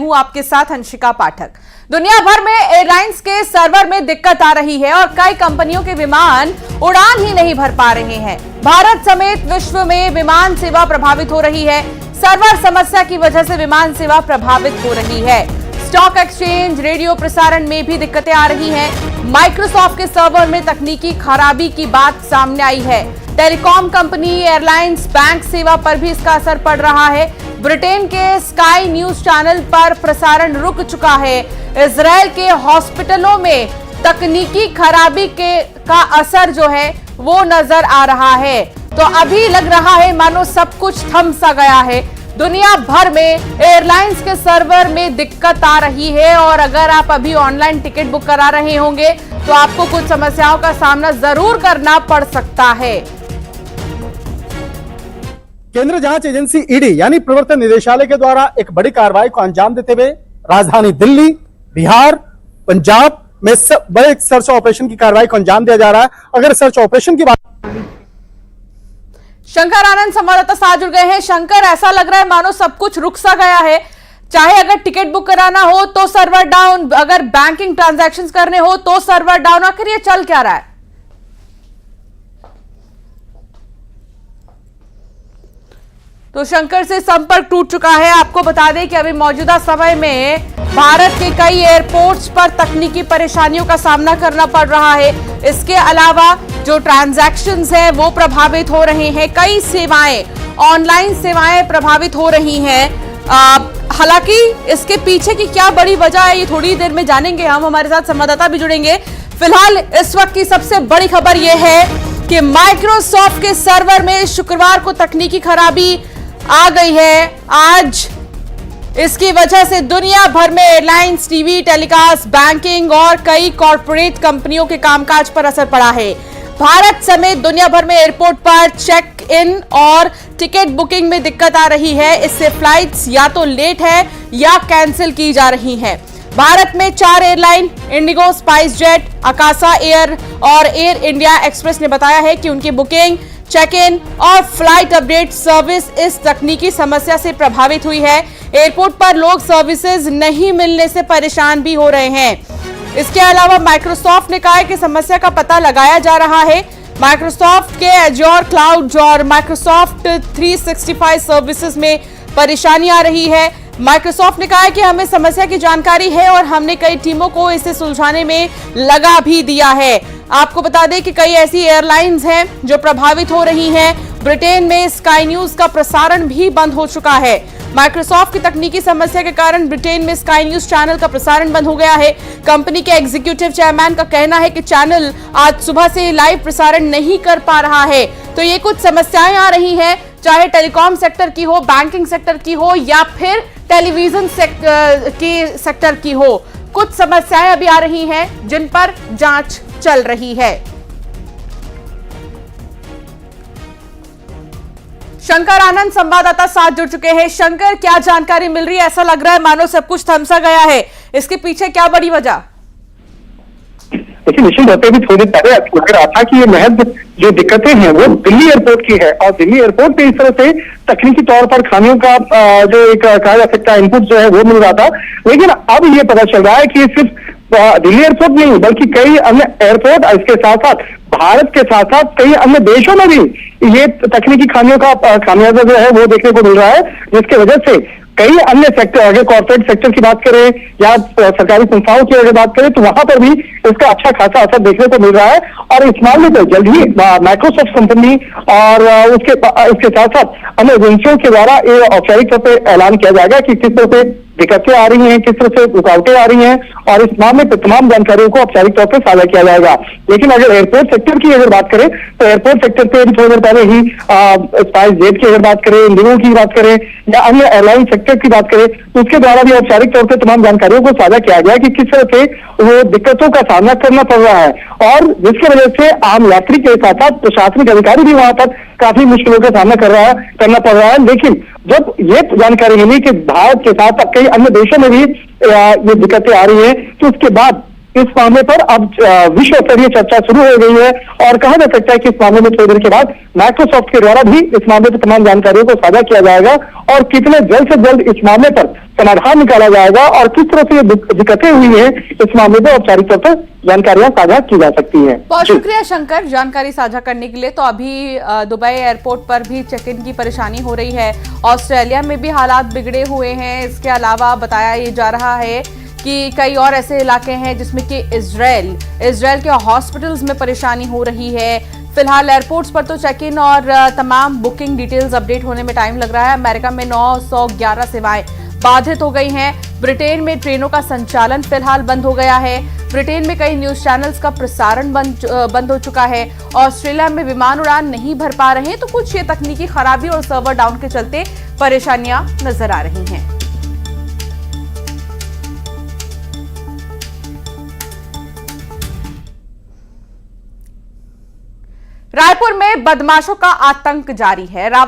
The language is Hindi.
हूं आपके साथ अंशिका पाठक। दुनिया भर में एयरलाइंस के सर्वर में दिक्कत आ रही है और कई कंपनियों के विमान उड़ान ही नहीं भर पा रहे हैं। भारत समेत विश्व में विमान सेवा प्रभावित हो रही है। सर्वर समस्या की वजह से विमान सेवा प्रभावित हो रही है। स्टॉक एक्सचेंज, रेडियो प्रसारण में भी दिक्कतें आ रही हैं। माइक्रोसॉफ्ट के सर्वर में तकनीकी खराबी की बात सामने आई है। टेलीकॉम कंपनी, एयरलाइंस, बैंक सेवा पर भी इसका असर पड़ रहा है। ब्रिटेन के स्काई न्यूज चैनल पर प्रसारण रुक चुका है। इजराइल के हॉस्पिटलों में तकनीकी खराबी का असर जो है वो नजर आ रहा है। तो अभी लग रहा है मानो सब कुछ थम सा गया है। दुनिया भर में एयरलाइंस के सर्वर में दिक्कत आ रही है और अगर आप अभी ऑनलाइन टिकट बुक करा रहे होंगे तो आपको कुछ समस्याओं का सामना जरूर करना पड़ सकता है। केंद्रीय जांच एजेंसी ईडी यानी प्रवर्तन निदेशालय के द्वारा एक बड़ी कार्रवाई को अंजाम देते हुए राजधानी दिल्ली, बिहार, पंजाब में बड़े सर्च ऑपरेशन की कार्रवाई को अंजाम दिया जा रहा है। अगर सर्च ऑपरेशन की बात, शंकर आनंद संवाददाता साथ जुड़ गए हैं। शंकर, ऐसा लग रहा है मानो सब कुछ रुक सा गया है। चाहे अगर टिकट बुक कराना हो तो सर्वर डाउन, अगर बैंकिंग ट्रांजैक्शंस करने हो तो सर्वर डाउन। आखिर ये चल क्या रहा है? तो शंकर से संपर्क टूट चुका है। आपको बता दें कि अभी मौजूदा समय में भारत के कई एयरपोर्ट्स पर तकनीकी परेशानियों का सामना करना पड़ रहा है। इसके अलावा जो ट्रांजैक्शंस हैं वो प्रभावित हो रहे हैं। कई सेवाएं, ऑनलाइन सेवाएं प्रभावित हो रही हैं। हालांकि इसके पीछे की क्या बड़ी वजह है ये थोड़ी देर में जानेंगे हम। हमारे साथ संवाददाता भी जुड़ेंगे। फिलहाल इस वक्त की सबसे बड़ी खबर यह है कि माइक्रोसॉफ्ट के सर्वर में शुक्रवार को तकनीकी खराबी आ गई है। आज इसकी वजह से दुनिया भर में एयरलाइंस, टीवी, टेलीकास्ट, बैंकिंग और कई कॉर्पोरेट कंपनियों के कामकाज पर असर पड़ा है। भारत समेत दुनिया भर में एयरपोर्ट पर चेक इन और टिकट बुकिंग में दिक्कत आ रही है। इससे फ्लाइट्स या तो लेट है या कैंसिल की जा रही हैं। भारत में 4 एयरलाइन इंडिगो, स्पाइस जेट, आकाशा एयर और एयर इंडिया एक्सप्रेस ने बताया है कि उनकी बुकिंग, चेक इन और फ्लाइट अपडेट सर्विस इस तकनीकी समस्या से प्रभावित हुई है। एयरपोर्ट पर लोग सर्विसेज नहीं मिलने से परेशान भी हो रहे हैं। इसके अलावा माइक्रोसॉफ्ट ने कहा है कि समस्या का पता लगाया जा रहा है। माइक्रोसॉफ्ट के एज्योर क्लाउड और माइक्रोसॉफ्ट 365 सर्विसेज में परेशानी आ रही है। माइक्रोसॉफ्ट ने कहा है कि हमें समस्या की जानकारी है और हमने कई टीमों को इसे सुलझाने में लगा भी दिया है। आपको बता दें कि कई ऐसी एयरलाइंस हैं जो प्रभावित हो रही हैं। ब्रिटेन में स्काई न्यूज का प्रसारण भी बंद हो चुका है। माइक्रोसॉफ्ट की तकनीकी समस्या के कारण ब्रिटेन में स्काई न्यूज चैनल का प्रसारण बंद हो गया है। कंपनी के एग्जीक्यूटिव चेयरमैन का कहना है कि चैनल आज सुबह से लाइव प्रसारण नहीं कर पा रहा है। तो ये कुछ समस्याएं आ रही हैं, चाहे टेलीकॉम सेक्टर की हो, बैंकिंग सेक्टर की हो या फिर टेलीविजन सेक्टर की हो। कुछ समस्याएं अभी आ रही हैं जिन पर जांच चल रही है। शंकर आनंद संवाददाता साथ जुड़ चुके हैं। शंकर, क्या जानकारी मिल रही है? ऐसा लग रहा है मानो सब कुछ थम सा गया है। इसके पीछे क्या बड़ी वजह? देखिए, निश्चित होते भी थोड़ी पहले लग रहा था कि ये महज जो दिक्कतें हैं वो दिल्ली एयरपोर्ट की है और दिल्ली एयरपोर्ट पे इस तरह से तकनीकी तौर पर खामियों का जो एक कहा जा सकता है इनपुट जो है वो मिल रहा था। लेकिन अब ये पता चल रहा है कि सिर्फ दिल्ली एयरपोर्ट नहीं बल्कि कई अन्य एयरपोर्ट, इसके साथ साथ भारत के साथ साथ कई अन्य देशों में भी ये तकनीकी खामियों का खामियाजा जो है वो देखने को मिल रहा है, जिसकी वजह से कई अन्य सेक्टर, अगर कॉर्पोरेट सेक्टर की बात करें या सरकारी संस्थाओं की अगर बात करें तो वहां पर भी इसका अच्छा खासा असर देखने को मिल रहा है। और इस मामले पर जल्द ही माइक्रोसॉफ्ट कंपनी और उसके साथ साथ अन्य एजेंसियों के द्वारा ये औपचारिक तौर पर ऐलान किया जाएगा कि किस तरह से दिक्कतें आ रही हैं, किस तरह से रुकावटें आ रही हैं और इस मामले पर तमाम जानकारियों को औपचारिक तौर पर साझा किया जाएगा। लेकिन अगर एयरपोर्ट सेक्टर की अगर बात करें तो एयरपोर्ट सेक्टर पे थोड़ी देर पहले ही स्पाइस जेट की अगर बात करें, इंडिगो की बात करें या अन्य एयरलाइन सेक्टर की बात करें तो उसके द्वारा भी औपचारिक तौर पर तमाम जानकारियों को साझा किया गया कि किस तरह से वो दिक्कतों का सामना करना पड़ रहा है और जिसकी वजह से आम यात्री के साथ साथ प्रशासनिक अधिकारी भी वहां पर काफी मुश्किलों का सामना करना पड़ रहा है। लेकिन जब ये जानकारी मिली कि भारत के साथ कई अन्य देशों में भी ये दिक्कतें आ रही हैं तो उसके बाद इस मामले पर अब विश्व स्तरीय चर्चा शुरू हो गई है और कहा जा सकता है कि इस मामले में थोड़ी देर के बाद माइक्रोसॉफ्ट के द्वारा भी इस मामले की तमाम जानकारियों को साझा किया जाएगा और कितने जल्द से जल्द इस मामले पर समाधान निकाला जाएगा और किस तरह से ये दिक्कतें हुई हैं इस मामले में औपचारिक तौर पर जानकारियां साझा की जा सकती हैं। बहुत शुक्रिया शंकर जानकारी साझा करने के लिए। तो अभी दुबई एयरपोर्ट पर भी चेक इन की परेशानी हो रही है, ऑस्ट्रेलिया में भी हालात बिगड़े हुए हैं। इसके अलावा बताया ये जा रहा है कि कई और ऐसे इलाके हैं जिसमें कि इजराइल के हॉस्पिटल्स में परेशानी हो रही है। फिलहाल एयरपोर्ट्स पर तो चेक इन और तमाम बुकिंग डिटेल्स अपडेट होने में टाइम लग रहा है। अमेरिका में 911 सेवाएं बाधित हो गई हैं। ब्रिटेन में ट्रेनों का संचालन फिलहाल बंद हो गया है। ब्रिटेन में कई न्यूज चैनल्स का प्रसारण बंद हो चुका है। ऑस्ट्रेलिया में विमान उड़ान नहीं भर पा रहे हैं, तो कुछ ये तकनीकी खराबी और सर्वर डाउन के चलते परेशानियां नजर आ रही हैं। रायपुर में बदमाशों का आतंक जारी है।